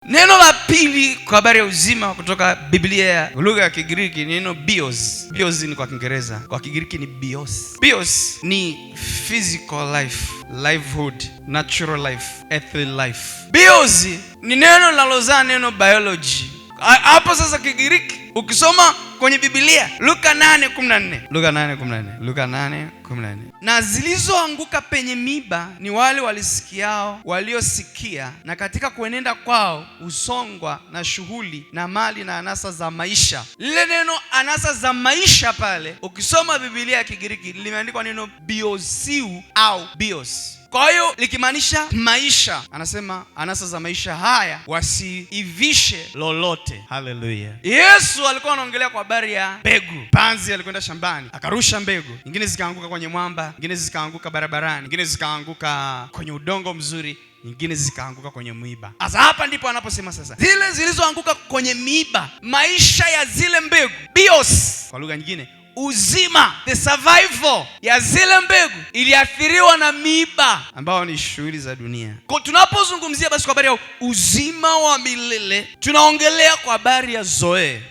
Neno la pili kwa habari ya uzima kutoka Biblia ya lugha ya Kigiriki ni neno bios. Bios ni kwa Kiingereza, kwa Kigiriki ni bios. Bios ni physical life, livelihood, natural life, earthly life. Bios ni neno linalozaa neno biology. Hapo sasa Kigiriki ukisoma kwenye Biblia Luka 8:14 na zilizoanguka penye miba ni wale waliosikia na katika kuenenda kwao usongwa na shughuli na mali na anasa za maisha. Lile neno anasa za maisha pale ukisoma Biblia ya Kigiriki limeandikwa neno biosiu au bios. Kwa hiyo likimaanisha maisha. Anasema anasa za maisha haya wasiivishe lolote. Haleluya. Yesu alikuwa anaongelea kwa habari ya mbegu. Panzi alikwenda shambani akarusha mbegu, nyingine zikaanguka kwenye mwamba, nyingine zikaanguka barabarani, nyingine zikaanguka kwenye udongo mzuri, nyingine zikaanguka kwenye miiba. Sasa hapa ndipo anaposema sasa zile zilizoanguka kwenye miiba, maisha ya zile mbegu, bios kwa lugha nyingine, uzima, the survival ya zile mbegu iliathiriwa na miiba ambao ni shughuli za dunia. Kwa tunapozungumzia basi kwa habari ya uzima wa milele, tunaongelea kwa habari ya zoe.